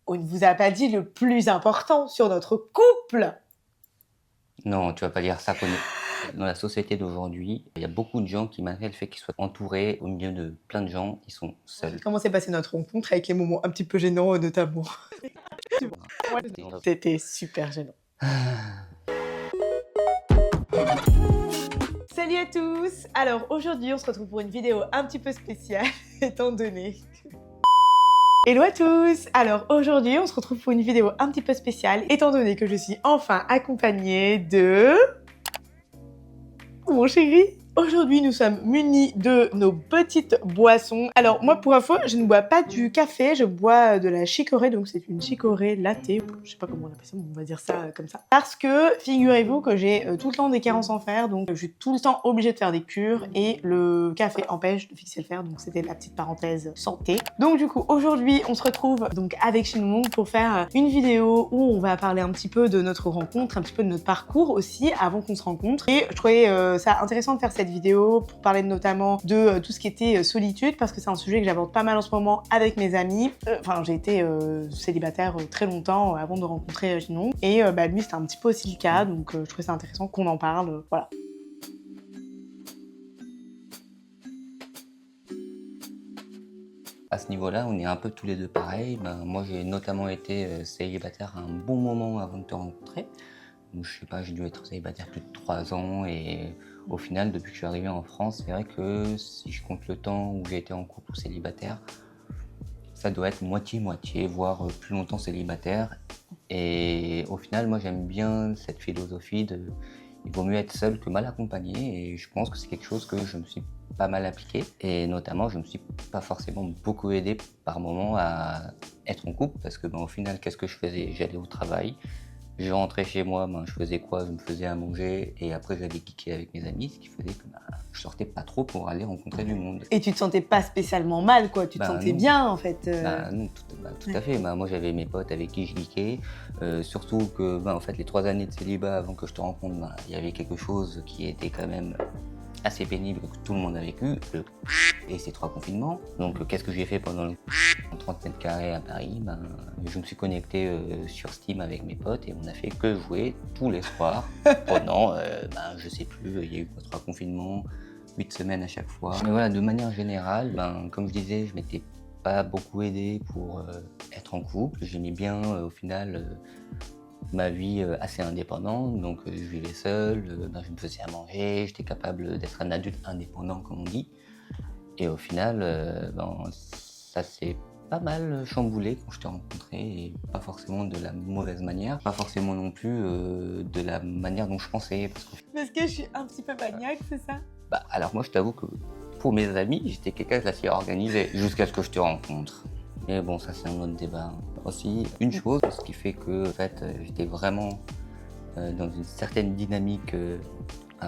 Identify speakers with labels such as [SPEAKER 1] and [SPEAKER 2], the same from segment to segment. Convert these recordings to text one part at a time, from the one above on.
[SPEAKER 1] on ne vous a pas dit le plus important sur notre couple.
[SPEAKER 2] Non, tu vas pas dire ça. Dans la société d'aujourd'hui, il y a beaucoup de gens qui, malgré le fait qu'ils soient entourés au milieu de plein de gens, ils sont seuls.
[SPEAKER 1] Comment s'est passée notre rencontre avec les moments un petit peu gênants notamment? C'était super gênant. Salut à tous! Alors aujourd'hui on se retrouve pour une vidéo un petit peu spéciale étant donné... Hello à tous! Alors aujourd'hui on se retrouve pour une vidéo un petit peu spéciale étant donné que je suis enfin accompagnée de... mon chéri! Aujourd'hui, nous sommes munis de nos petites boissons. Alors, moi, pour info, je ne bois pas du café, je bois de la chicorée, donc c'est une chicorée latte. Je sais pas comment on appelle ça, mais on va dire ça comme ça. Parce que, figurez-vous que j'ai tout le temps des carences en fer, donc je suis tout le temps obligée de faire des cures, et le café empêche de fixer le fer, donc c'était la petite parenthèse santé. Donc du coup, aujourd'hui, on se retrouve donc avec Shinmong pour faire une vidéo où on va parler un petit peu de notre rencontre, un petit peu de notre parcours aussi, avant qu'on se rencontre. Et je trouvais ça intéressant de faire cette vidéo pour parler notamment de tout ce qui était solitude, parce que c'est un sujet que j'aborde pas mal en ce moment avec mes amis. Enfin, j'ai été célibataire très longtemps avant de rencontrer Shinmong, et lui c'était un petit peu aussi le cas, donc je trouvais ça intéressant qu'on en parle, voilà.
[SPEAKER 2] À ce niveau-là, on est un peu tous les deux pareils. Moi, j'ai notamment été célibataire un bon moment avant de te rencontrer. Donc, je sais pas, j'ai dû être célibataire plus de 3 ans et au final, depuis que je suis arrivé en France, c'est vrai que si je compte le temps où j'ai été en couple ou célibataire, ça doit être moitié-moitié, voire plus longtemps célibataire. Et au final, moi, j'aime bien cette philosophie de il vaut mieux être seul que mal accompagné, et je pense que c'est quelque chose que je me suis pas mal appliqué, et notamment je me suis pas forcément beaucoup aidé par moment à être en couple, parce que au final, qu'est-ce que je faisais? J'allais au travail, je rentrais chez moi, je faisais quoi? Je me faisais à manger, et après j'allais geeker avec mes amis, ce qui faisait que je sortais pas trop pour aller rencontrer du monde.
[SPEAKER 1] Et tu te sentais pas spécialement mal, quoi, tu te sentais
[SPEAKER 2] Non.
[SPEAKER 1] bien en fait.
[SPEAKER 2] Non, tout à fait. Moi, j'avais mes potes avec qui je geekais. Surtout que en fait, les 3 années de célibat avant que je te rencontre, il y avait quelque chose qui était quand même assez pénible que tout le monde a vécu, et ces 3 confinements. Donc, qu'est-ce que j'ai fait pendant le 30 mètres carrés à Paris? Je me suis connecté sur Steam avec mes potes et on a fait que jouer tous les soirs pendant, je sais plus, il y a eu quoi, 3 confinements, 8 semaines à chaque fois. Mais voilà, de manière générale, comme je disais, je m'étais pas beaucoup aidé pour être en couple. J'aimais bien au final ma vie assez indépendante, donc je vivais seul, je me faisais à manger, j'étais capable d'être un adulte indépendant comme on dit. Et au final, ça s'est pas mal chamboulé quand je t'ai rencontré, et pas forcément de la mauvaise manière, pas forcément non plus de la manière dont je pensais.
[SPEAKER 1] Parce que je suis un petit peu maniaque, c'est ça?
[SPEAKER 2] Alors moi, je t'avoue que pour mes amis, j'étais quelqu'un d'assez organisé jusqu'à ce que je te rencontre. Mais bon, ça c'est un autre débat. Aussi, une chose, ce qui fait que en fait, j'étais vraiment dans une certaine dynamique,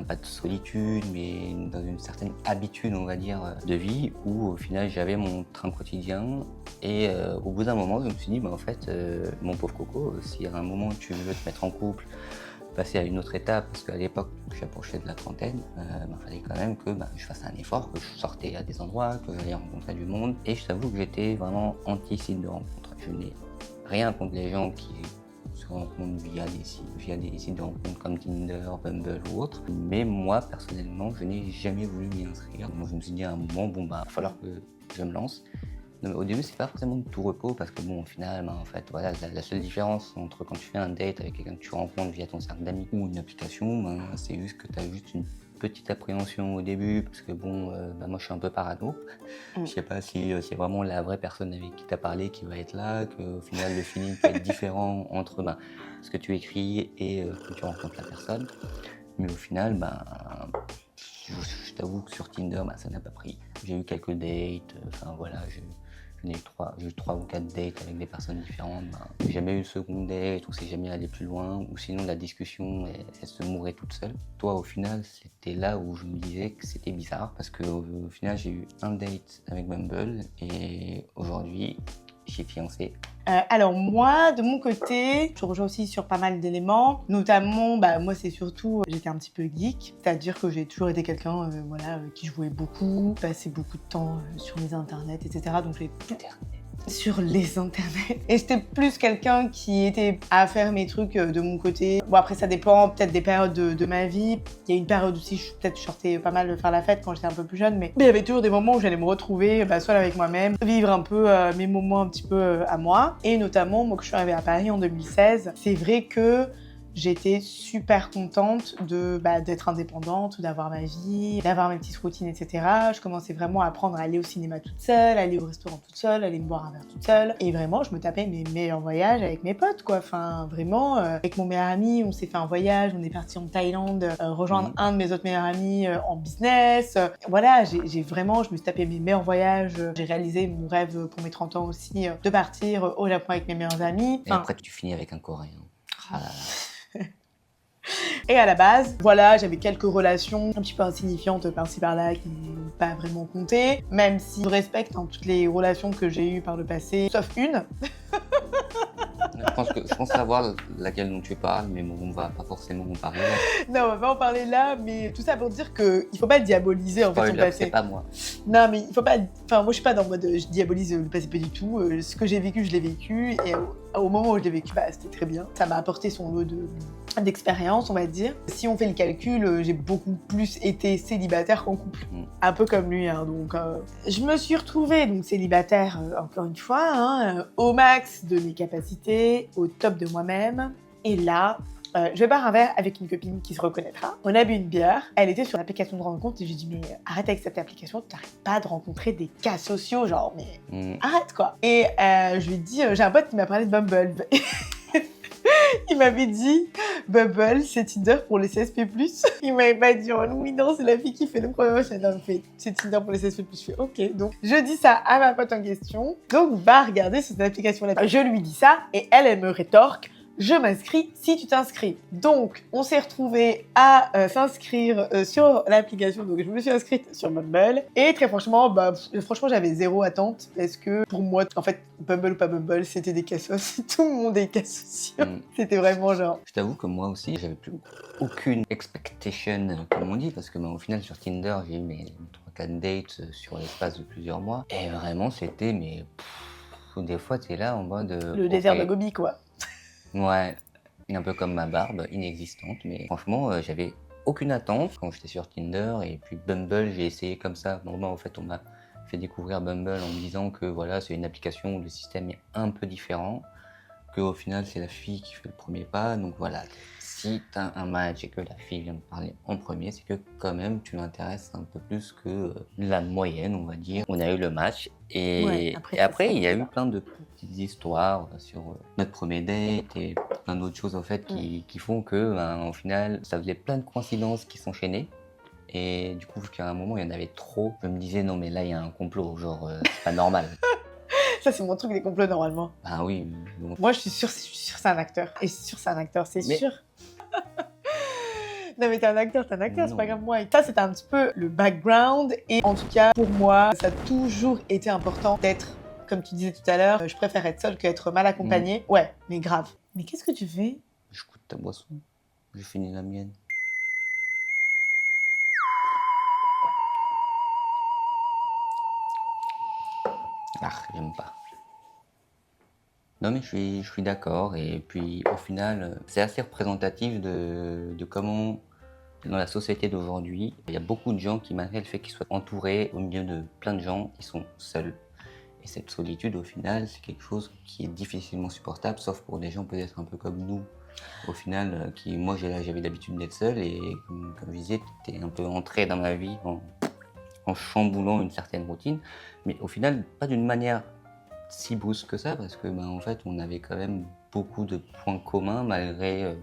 [SPEAKER 2] pas de solitude, mais dans une certaine habitude, on va dire, de vie, où au final j'avais mon train quotidien. Et au bout d'un moment, je me suis dit, en fait, mon pauvre Coco, si à un moment tu veux te mettre en couple, passer à une autre étape, parce qu'à l'époque, j'approchais de la trentaine, il fallait quand même que je fasse un effort, que je sortais à des endroits, que j'allais rencontrer du monde. Et je t'avoue que j'étais vraiment anti-site de rencontre. Je n'ai rien contre les gens qui se rencontrent via des sites de rencontres comme Tinder, Bumble ou autre. Mais moi, personnellement, je n'ai jamais voulu m'y inscrire. Donc je me suis dit à un moment, il va falloir que je me lance. Non, mais au début, c'est pas forcément de tout repos, parce que au final, en fait, voilà, la seule différence entre quand tu fais un date avec quelqu'un que tu rencontres via ton cercle d'amis ou une application, c'est juste que tu as juste une petite appréhension au début, parce que moi je suis un peu parano. Je sais pas si c'est vraiment la vraie personne avec qui tu as parlé qui va être là, qu'au final le feeling peut être différent entre ce que tu écris et quand tu rencontres la personne. Mais au final, je t'avoue que sur Tinder, ça n'a pas pris. J'ai eu quelques dates, j'ai eu 3 ou 4 dates avec des personnes différentes. J'ai jamais eu une seconde date, ou c'est jamais allé plus loin, ou sinon la discussion elle se mourait toute seule. Toi, au final, c'était là où je me disais que c'était bizarre, parce qu'au final, j'ai eu un date avec Bumble, et aujourd'hui, j'ai fiancé.
[SPEAKER 1] Alors moi, de mon côté, je rejoins aussi sur pas mal d'éléments. Notamment, moi c'est surtout, j'étais un petit peu geek. C'est-à-dire que j'ai toujours été quelqu'un qui jouait beaucoup, passait beaucoup de temps sur les internets, etc. Donc j'ai... sur les internets. Et j'étais plus quelqu'un qui était à faire mes trucs de mon côté. Bon, après, ça dépend peut-être des périodes de ma vie. Il y a une période aussi, je sortais pas mal faire la fête quand j'étais un peu plus jeune, mais il y avait toujours des moments où j'allais me retrouver seule avec moi-même, vivre un peu mes moments un petit peu à moi. Et notamment, moi, quand je suis arrivée à Paris en 2016, c'est vrai que j'étais super contente d'être indépendante, d'avoir ma vie, d'avoir mes petites routines, etc. Je commençais vraiment à apprendre à aller au cinéma toute seule, aller au restaurant toute seule, aller me boire un verre toute seule. Et vraiment, je me tapais mes meilleurs voyages avec mes potes, quoi. Enfin, vraiment, avec mon meilleur ami, on s'est fait un voyage, on est parti en Thaïlande, rejoindre un de mes autres meilleurs amis en business. Voilà, je me suis tapé mes meilleurs voyages. J'ai réalisé mon rêve pour mes 30 ans aussi, de partir au Japon avec mes meilleurs amis.
[SPEAKER 2] Et après, tu finis avec un Coréen. Ah là là.
[SPEAKER 1] Et à la base, voilà, j'avais quelques relations un petit peu insignifiantes par-ci par-là qui n'ont pas vraiment compté, même si je respecte toutes les relations que j'ai eues par le passé, sauf une.
[SPEAKER 2] Je pense savoir laquelle dont tu parles, mais bon, on va pas forcément en parler là.
[SPEAKER 1] Non, on va pas en parler là, mais tout ça pour dire qu'il faut pas diaboliser en fait son passé.
[SPEAKER 2] C'est pas moi.
[SPEAKER 1] Non, mais il faut pas. Enfin, moi je suis pas dans le mode je diabolise le passé, pas du tout. Ce que j'ai vécu, je l'ai vécu, et au moment où je l'ai vécu, c'était très bien. Ça m'a apporté son lot d'expérience, on va dire. Si on fait le calcul, j'ai beaucoup plus été célibataire qu'en couple. Un peu comme lui, hein, donc je me suis retrouvée donc célibataire, encore une fois, au max de mes capacités, au top de moi-même. Et là, je vais boire un verre avec une copine qui se reconnaîtra. On a bu une bière, elle était sur l'application de rencontre et j'ai dit mais arrête avec cette application, tu n'arrêtes pas de rencontrer des cas sociaux, genre mais arrête quoi. Et je lui ai dit, j'ai un pote qui m'a parlé de Bumble. Il m'avait dit Bumble, c'est Tinder pour les CSP+. Il m'avait pas dit oh oui non c'est la fille qui fait le premier match. Non, c'est Tinder pour les CSP+. Je fais ok, donc je dis ça à ma pote en question, donc va regarder sur cette application là. Je lui dis ça et elle me rétorque je m'inscris si tu t'inscris. Donc, on s'est retrouvés à s'inscrire sur l'application. Donc, je me suis inscrite sur Bumble. Et très franchement, j'avais zéro attente. Parce que pour moi, en fait, Bumble ou pas Bumble, c'était des cassos. Tout le monde est cas sociaux. C'était vraiment genre...
[SPEAKER 2] Je t'avoue que moi aussi, j'avais plus aucune expectation, comme on dit. Parce que au final, sur Tinder, j'ai eu mes 3-4 dates sur l'espace de plusieurs mois. Et vraiment, c'était... des fois, t'es là en mode...
[SPEAKER 1] Le désert de Gobi, quoi.
[SPEAKER 2] Ouais, un peu comme ma barbe, inexistante, mais franchement, j'avais aucune attente quand j'étais sur Tinder, et puis Bumble, j'ai essayé comme ça. Normalement, en fait, on m'a fait découvrir Bumble en me disant que voilà, c'est une application où le système est un peu différent, qu'au final, c'est la fille qui fait le premier pas, donc voilà. Si t'as un match et que la fille vient me parler en premier, c'est que quand même tu l'intéresses un peu plus que la moyenne, on va dire. On a eu le match et après il y a eu plein de petites histoires sur notre premier date et plein d'autres choses en fait qui font que au final ça faisait plein de coïncidences qui s'enchaînaient. Et du coup, qu'à un moment il y en avait trop, je me disais non mais là il y a un complot, genre c'est pas normal.
[SPEAKER 1] Ça, c'est mon truc des complots, normalement.
[SPEAKER 2] Ah oui.
[SPEAKER 1] Donc... Moi, je suis sûre que c'est un acteur. Et sûr, c'est un acteur, c'est sûr. Non, mais t'es un acteur, c'est pas comme moi. Et ça, c'était un petit peu le background. Et en tout cas, pour moi, ça a toujours été important d'être, comme tu disais tout à l'heure, je préfère être seule qu'être mal accompagnée. Ouais, mais grave. Mais qu'est-ce que tu fais?
[SPEAKER 2] Je goûte ta boisson. J'ai fini la mienne. Ah, j'aime pas. Non mais je suis d'accord, et puis au final c'est assez représentatif de comment dans la société d'aujourd'hui il y a beaucoup de gens qui, malgré le fait qu'ils soient entourés au milieu de plein de gens, ils sont seuls. Et cette solitude au final c'est quelque chose qui est difficilement supportable, sauf pour des gens peut-être un peu comme nous. Au final, moi j'avais l'habitude d'être seul, et comme je disais, tu es un peu entré dans ma vie en chamboulant une certaine routine, mais au final pas d'une manière si brusque que ça, parce que en fait on avait quand même beaucoup de points communs, malgré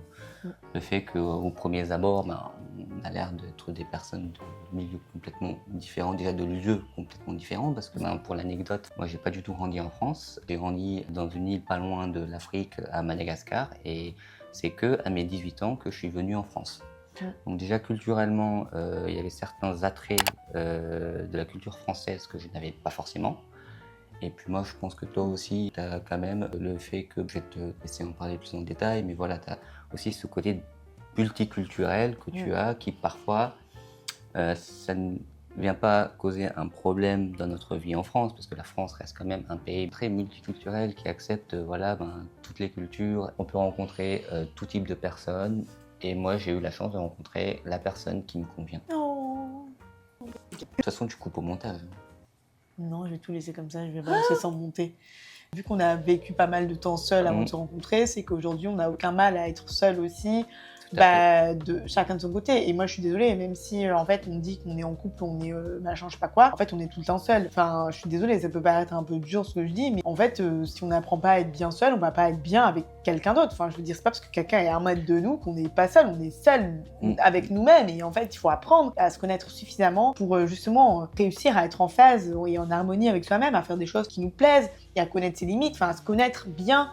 [SPEAKER 2] le fait qu'aux premiers abords on a l'air d'être des personnes de milieux complètement différents, déjà de lieux complètement différents, parce que pour l'anecdote, moi j'ai pas du tout grandi en France, j'ai grandi dans une île pas loin de l'Afrique, à Madagascar, et c'est que à mes 18 ans que je suis venu en France. Donc déjà culturellement, il y avait certains attraits de la culture française que je n'avais pas forcément. Et puis moi, je pense que toi aussi, tu as quand même le fait que, je vais te laisser en parler plus en détail, mais voilà, tu as aussi ce côté multiculturel que tu as, qui parfois, ça vient pas causer un problème dans notre vie en France, parce que la France reste quand même un pays très multiculturel qui accepte toutes les cultures. On peut rencontrer tout type de personnes, et moi j'ai eu la chance de rencontrer la personne qui me convient.
[SPEAKER 1] Oh.
[SPEAKER 2] De toute façon, tu coupes au montage.
[SPEAKER 1] Non, je vais tout laisser comme ça, je vais balancer sans monter. Vu qu'on a vécu pas mal de temps seul avant de se rencontrer, c'est qu'aujourd'hui on n'a aucun mal à être seul aussi. De chacun de son côté. Et moi je suis désolée, même si en fait on dit qu'on est en couple, on est machin, je sais pas quoi, en fait on est tout le temps seul. Enfin, je suis désolée, ça peut paraître un peu dur ce que je dis, mais en fait si on n'apprend pas à être bien seul, on va pas être bien avec quelqu'un d'autre. Enfin, je veux dire, c'est pas parce que quelqu'un est un mètre de nous qu'on n'est pas seul, on est seul avec nous-mêmes. Et en fait, il faut apprendre à se connaître suffisamment pour justement réussir à être en phase et en harmonie avec soi-même, à faire des choses qui nous plaisent et à connaître ses limites, enfin à se connaître bien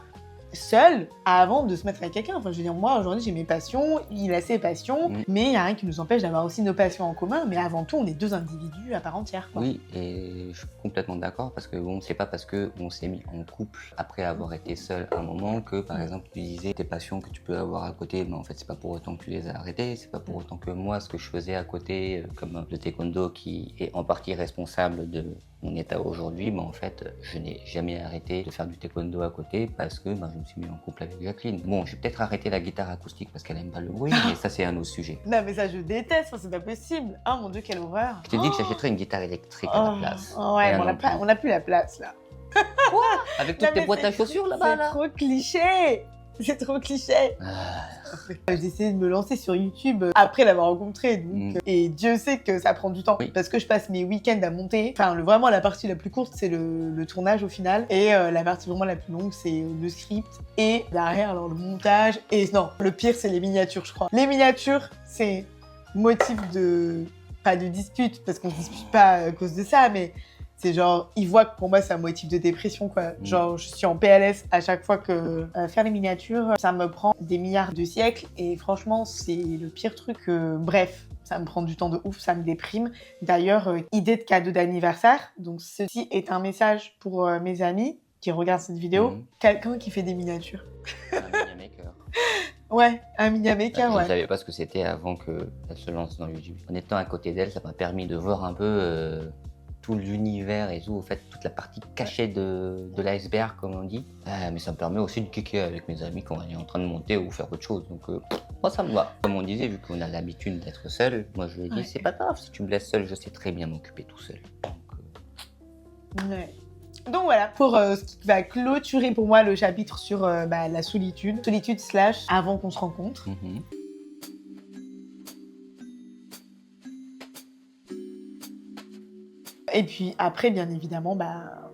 [SPEAKER 1] seul avant de se mettre avec quelqu'un. Enfin, je veux dire, moi, aujourd'hui, j'ai mes passions, il a ses passions, mais il n'y a rien qui nous empêche d'avoir aussi nos passions en commun. Mais avant tout, on est deux individus à part entière, quoi.
[SPEAKER 2] Oui, et je suis complètement d'accord, parce que bon, c'est pas parce qu'on s'est mis en couple après avoir été seul un moment que, par exemple, tu disais tes passions que tu peux avoir à côté, mais en fait, c'est pas pour autant que tu les as arrêtées, c'est pas pour autant que moi, ce que je faisais à côté, comme le taekwondo qui est en partie responsable de mon état aujourd'hui, mais en fait, je n'ai jamais arrêté de faire du taekwondo à côté parce que je me suis mis en couple avec Jacqueline. Bon, j'ai peut-être arrêté la guitare acoustique parce qu'elle aime pas le bruit, mais ça, c'est un autre sujet.
[SPEAKER 1] Non, mais ça, je déteste, c'est pas possible. Oh mon Dieu, quelle horreur.
[SPEAKER 2] Je te dis que j'achèterais une guitare électrique à la place.
[SPEAKER 1] Ouais, on n'a plus la place, là.
[SPEAKER 2] Quoi? Avec toutes tes boîtes à chaussures là-bas, là?
[SPEAKER 1] C'est trop cliché. C'est trop cliché. J'ai essayé de me lancer sur YouTube après l'avoir rencontré, donc, et Dieu sait que ça prend du temps, parce que je passe mes week-ends à monter. Enfin, vraiment, la partie la plus courte, c'est le tournage au final, et la partie vraiment la plus longue, c'est le script, et derrière, alors le montage, et non, le pire, c'est les miniatures, je crois. Les miniatures, c'est motif de... pas de dispute, parce qu'on se dispute pas à cause de ça, mais... c'est genre, ils voient que pour moi, c'est un motif de dépression, quoi. Genre, je suis en PLS à chaque fois que faire les miniatures, ça me prend des milliards de siècles. Et franchement, c'est le pire truc. Bref, ça me prend du temps de ouf, ça me déprime. D'ailleurs, idée de cadeau d'anniversaire. Donc, ceci est un message pour mes amis qui regardent cette vidéo. Quelqu'un qui fait des miniatures.
[SPEAKER 2] Un miniamaker.
[SPEAKER 1] Ouais, un miniamaker,
[SPEAKER 2] Je
[SPEAKER 1] ouais.
[SPEAKER 2] ne savais pas ce que c'était avant qu'elle se lance dans YouTube. En étant à côté d'elle, ça m'a permis de voir un peu... tout l'univers et tout, en fait, toute la partie cachée de l'iceberg, comme on dit. Mais ça me permet aussi de kicker avec mes amis quand on est en train de monter ou faire autre chose. Donc, moi, ça me va. Comme on disait, vu qu'on a l'habitude d'être seul, moi, je lui ai dit, c'est pas grave, si tu me laisses seul, je sais très bien m'occuper tout seul.
[SPEAKER 1] Donc voilà, pour ce qui va clôturer pour moi le chapitre sur la solitude. Solitude / avant qu'on se rencontre. Et puis après, bien évidemment,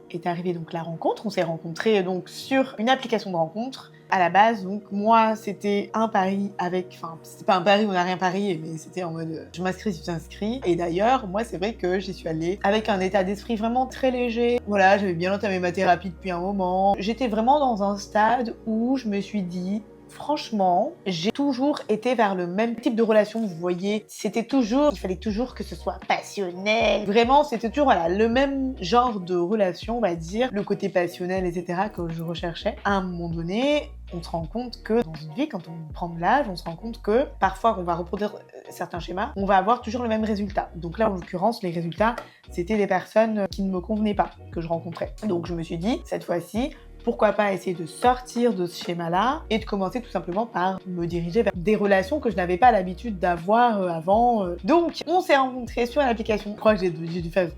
[SPEAKER 1] est arrivée donc la rencontre. On s'est rencontrés donc sur une application de rencontre. À la base, donc moi, c'était un pari avec... Enfin, c'était pas un pari, on n'a rien parié, mais c'était en mode je m'inscris, tu t'inscris. Et d'ailleurs, moi, c'est vrai que j'y suis allée avec un état d'esprit vraiment très léger. Voilà, j'avais bien entamé ma thérapie depuis un moment. J'étais vraiment dans un stade où je me suis dit... Franchement, j'ai toujours été vers le même type de relation, vous voyez. C'était toujours, il fallait toujours que ce soit passionnel. Vraiment, c'était toujours le même genre de relation, on va dire. Le côté passionnel, etc. que je recherchais. À un moment donné, on se rend compte que dans une vie, quand on prend de l'âge, on se rend compte que parfois, on va reproduire certains schémas, on va avoir toujours le même résultat. Donc là, en l'occurrence, les résultats, c'était des personnes qui ne me convenaient pas, que je rencontrais. Donc je me suis dit, cette fois-ci, pourquoi pas essayer de sortir de ce schéma-là et de commencer tout simplement par me diriger vers des relations que je n'avais pas l'habitude d'avoir avant. Donc, on s'est rencontrés sur l'application. Je crois que j'ai dû faire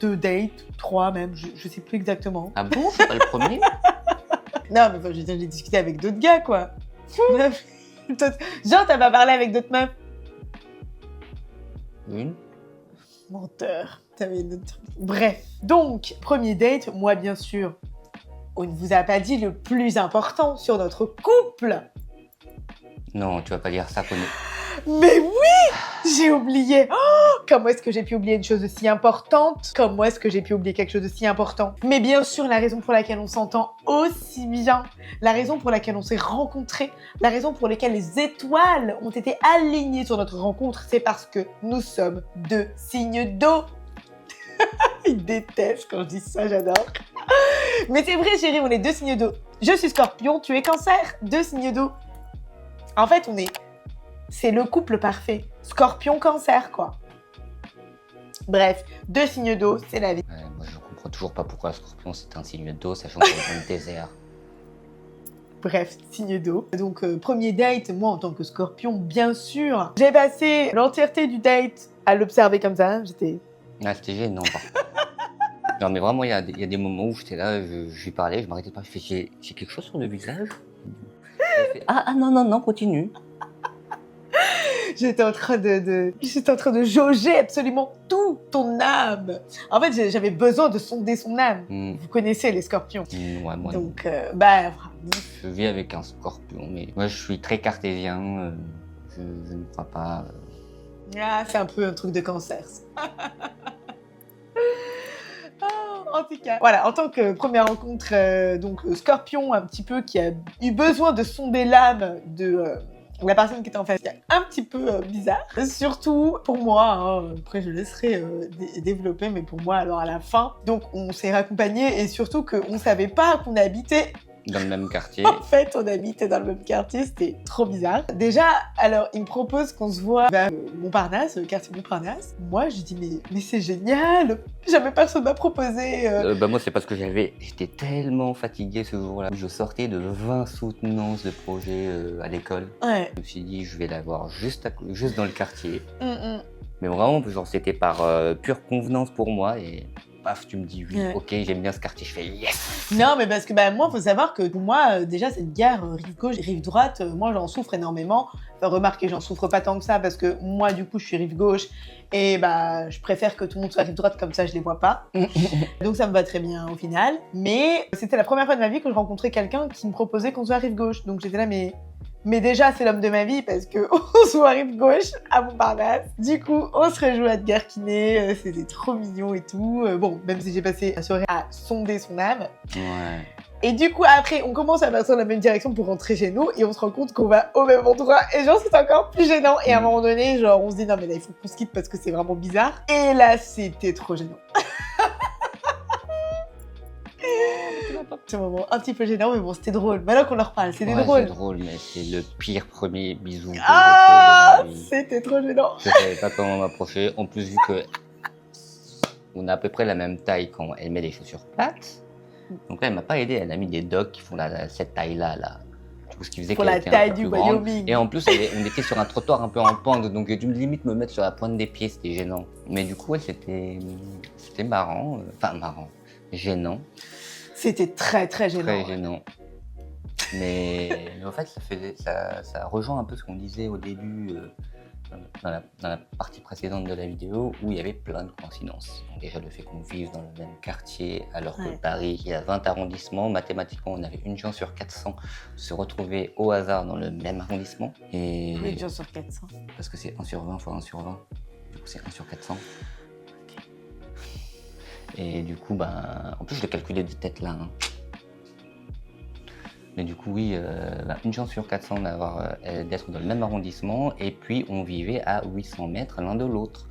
[SPEAKER 1] 2 dates, 3 même, je sais plus exactement.
[SPEAKER 2] Ah bon, c'est pas le premier?
[SPEAKER 1] Non, mais j'ai discuté avec d'autres gars, quoi. Genre, t'as pas parlé avec d'autres meufs?
[SPEAKER 2] Une.
[SPEAKER 1] Menteur. T'avais une autre... Bref. Donc, premier date, moi, bien sûr, on ne vous a pas dit le plus important sur notre couple.
[SPEAKER 2] Non, tu vas pas dire ça, Connie.
[SPEAKER 1] Mais oui, j'ai oublié. Oh, comment est-ce que j'ai pu oublier une chose aussi importante? Comment est-ce que j'ai pu oublier quelque chose de si important? Mais bien sûr, la raison pour laquelle on s'entend aussi bien, la raison pour laquelle on s'est rencontrés, la raison pour laquelle les étoiles ont été alignées sur notre rencontre, c'est parce que nous sommes 2 signes d'eau. Il déteste quand je dis ça, j'adore. Mais c'est vrai, chérie, on est 2 signes d'eau. Je suis Scorpion, tu es Cancer, 2 signes d'eau. En fait, c'est le couple parfait. Scorpion, Cancer, quoi. Bref, 2 signes d'eau, c'est la vie.
[SPEAKER 2] Ouais, moi, je comprends toujours pas pourquoi Scorpion c'est un signe d'eau, sachant qu'on est dans le désert.
[SPEAKER 1] Bref, signe d'eau. Donc, premier date, moi en tant que Scorpion, bien sûr. J'ai passé l'entièreté du date à l'observer comme ça. J'étais...
[SPEAKER 2] Ah, c'était gênant, par contre. Non, mais vraiment, il y a des moments où j'étais là, je lui parlais, je m'arrêtais pas, je fais, j'ai quelque chose sur le visage. Elle fait, ah, non, continue.
[SPEAKER 1] J'étais en train de jauger absolument tout ton âme. En fait, j'avais besoin de sonder son âme. Vous connaissez les Scorpions.
[SPEAKER 2] Ouais, moi,
[SPEAKER 1] Donc,
[SPEAKER 2] je vis avec un Scorpion, mais moi, je suis très cartésien. Je ne crois pas.
[SPEAKER 1] Ah, c'est un peu un truc de Cancer. Ça. En tout cas, voilà, en tant que première rencontre, donc Scorpion, un petit peu, qui a eu besoin de sonder l'âme de la personne qui était en face, qui est un petit peu bizarre. Surtout pour moi, hein, après je laisserai développer, mais pour moi, alors à la fin, donc on s'est raccompagnés et surtout qu'on savait pas qu'on habitait.
[SPEAKER 2] Dans le même quartier.
[SPEAKER 1] En fait, on habitait dans le même quartier, c'était trop bizarre. Déjà, alors, il me propose qu'on se voit vers Montparnasse, le quartier Montparnasse. Moi, je dis, mais c'est génial, jamais personne m'a proposé.
[SPEAKER 2] Moi, c'est parce que j'étais tellement fatigué ce jour-là. Je sortais de 20 soutenances de projets à l'école.
[SPEAKER 1] Ouais.
[SPEAKER 2] Je me suis dit, je vais la voir juste dans le quartier. Mais vraiment, genre, c'était par pure convenance pour moi et... Paf, tu me dis oui, ouais. Ok, j'aime bien ce quartier, je fais yes.
[SPEAKER 1] Non, mais parce que moi, faut savoir que pour moi, déjà, cette gare rive gauche, rive droite, moi, j'en souffre énormément. Enfin, remarquez, j'en souffre pas tant que ça parce que moi, du coup, je suis rive gauche et je préfère que tout le monde soit rive droite, comme ça, je les vois pas. Donc, ça me va très bien au final. Mais c'était la première fois de ma vie que je rencontrais quelqu'un qui me proposait qu'on soit rive gauche. Donc, j'étais là, mais déjà, c'est l'homme de ma vie parce qu'on se voit rive gauche à Montparnasse. Du coup, on se rejoue à de Garquinet, c'était trop mignon et tout. Bon, même si j'ai passé la soirée à sonder son âme.
[SPEAKER 2] Ouais.
[SPEAKER 1] Et du coup, après, on commence à partir dans la même direction pour rentrer chez nous et on se rend compte qu'on va au même endroit. Et genre, c'est encore plus gênant. Et à un moment donné, genre, on se dit non, mais là, il faut qu'on se quitte parce que c'est vraiment bizarre. Et là, c'était trop gênant. C'est un moment un petit peu gênant, mais bon, c'était drôle. Maintenant qu'on en reparle, c'était drôle.
[SPEAKER 2] C'est drôle, mais c'est le pire premier bisou.
[SPEAKER 1] C'était trop gênant.
[SPEAKER 2] Je savais pas comment m'approcher. En plus, vu que on a à peu près la même taille quand elle met les chaussures plates. Donc là, elle m'a pas aidé. Elle a mis des docks qui font cette taille-là, là. Ce qui faisait
[SPEAKER 1] pour la taille du Wyoming.
[SPEAKER 2] Et en plus, on était sur un trottoir un peu en pente, donc j'ai dû limite me mettre sur la pointe des pieds. C'était gênant. Mais du coup, c'était marrant. Enfin, marrant. Gênant.
[SPEAKER 1] C'était très, très gênant.
[SPEAKER 2] Très gênant. Mais en fait, ça rejoint un peu ce qu'on disait au début, dans la partie précédente de la vidéo, où il y avait plein de coïncidences. Donc déjà, le fait qu'on vive dans le même quartier, alors que Paris, il y a 20 arrondissements, mathématiquement, on avait une chance sur 400 de se retrouver au hasard dans le même arrondissement. Et...
[SPEAKER 1] Une chance sur 400.
[SPEAKER 2] Parce que c'est 1 sur 20 fois 1 sur 20. Du coup, c'est 1 sur 400. Et du coup, en plus, je l'ai calculé de tête là. Hein. Mais du coup, oui, une chance sur 400 d'être dans le même arrondissement. Et puis, on vivait à 800 mètres l'un de l'autre.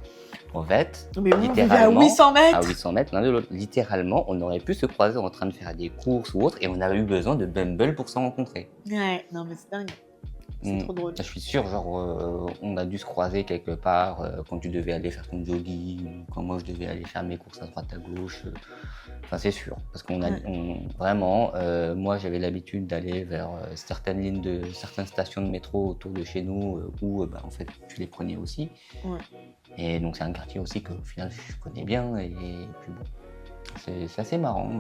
[SPEAKER 2] En fait,
[SPEAKER 1] mais vous vivez à 800 mètres?
[SPEAKER 2] À 800 mètres l'un de l'autre. Littéralement, on aurait pu se croiser en train de faire des courses ou autre. Et on avait eu besoin de Bumble pour s'en rencontrer.
[SPEAKER 1] Ouais, non, mais c'est dingue. C'est trop drôle.
[SPEAKER 2] Je suis sûr, genre, on a dû se croiser quelque part quand tu devais aller faire ton jogging, ou quand moi je devais aller faire mes courses à droite à gauche. Enfin, c'est sûr. Parce qu'on a vraiment, moi j'avais l'habitude d'aller vers certaines lignes certaines stations de métro autour de chez nous où en fait tu les prenais aussi. Ouais. Et donc c'est un quartier aussi qu'au final je connais bien. Et puis bon, c'est assez marrant.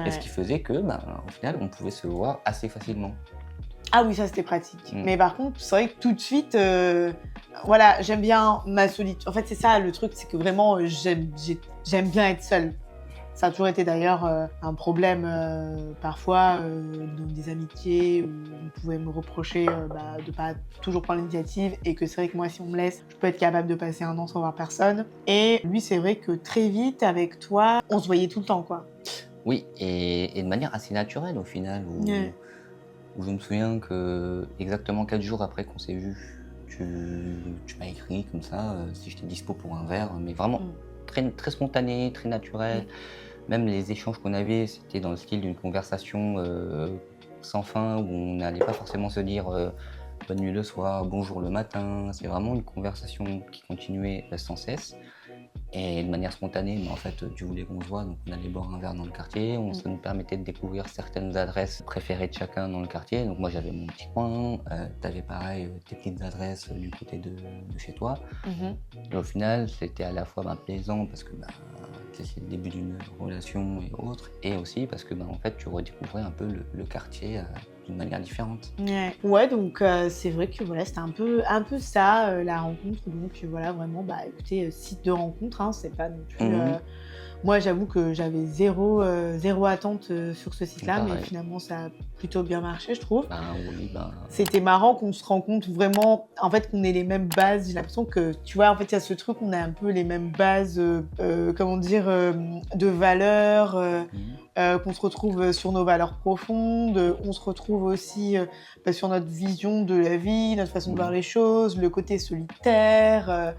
[SPEAKER 2] Et ce qui faisait que, au final, on pouvait se voir assez facilement.
[SPEAKER 1] Ah oui, ça c'était pratique. Mais par contre, c'est vrai que tout de suite, voilà, j'aime bien ma solitude. En fait, c'est ça le truc, c'est que vraiment, j'aime bien être seule. Ça a toujours été d'ailleurs un problème parfois dans des amitiés où on pouvait me reprocher de pas toujours prendre l'initiative et que c'est vrai que moi, si on me laisse, je peux être capable de passer 1 an sans voir personne. Et lui, c'est vrai que très vite, avec toi, on se voyait tout le temps, quoi.
[SPEAKER 2] Oui, et de manière assez naturelle au final. Où je me souviens que exactement 4 jours après qu'on s'est vu, tu m'as écrit comme ça, si j'étais dispo pour un verre, mais vraiment très, très spontané, très naturel. Même les échanges qu'on avait, c'était dans le style d'une conversation sans fin, où on n'allait pas forcément se dire bonne nuit le soir, bonjour le matin. C'est vraiment une conversation qui continuait sans cesse. Et de manière spontanée, en fait, tu voulais qu'on se voit, donc on allait boire un verre dans le quartier. Ça nous permettait de découvrir certaines adresses préférées de chacun dans le quartier. Donc moi, j'avais mon petit coin, t'avais pareil tes petites adresses du côté de chez toi. Et au final, c'était à la fois plaisant parce que c'est le début d'une relation et autres, et aussi parce que en fait, tu redécouvrais un peu le quartier d'une manière différente.
[SPEAKER 1] Ouais, donc c'est vrai que voilà, c'était un peu ça, la rencontre. Donc voilà, vraiment, écoutez, site de rencontre, hein, c'est pas non plus... Moi, j'avoue que j'avais zéro attente sur ce site-là, mais
[SPEAKER 2] Pareil.
[SPEAKER 1] finalement, ça a plutôt bien marché, je trouve.
[SPEAKER 2] Oui,
[SPEAKER 1] C'était marrant qu'on se rend compte vraiment, en fait, qu'on ait les mêmes bases. J'ai l'impression que, tu vois, en fait, il y a ce truc, on a un peu les mêmes bases, comment dire, de valeurs, qu'on se retrouve sur nos valeurs profondes, on se retrouve aussi sur notre vision de la vie, notre façon de voir les choses, le côté solitaire.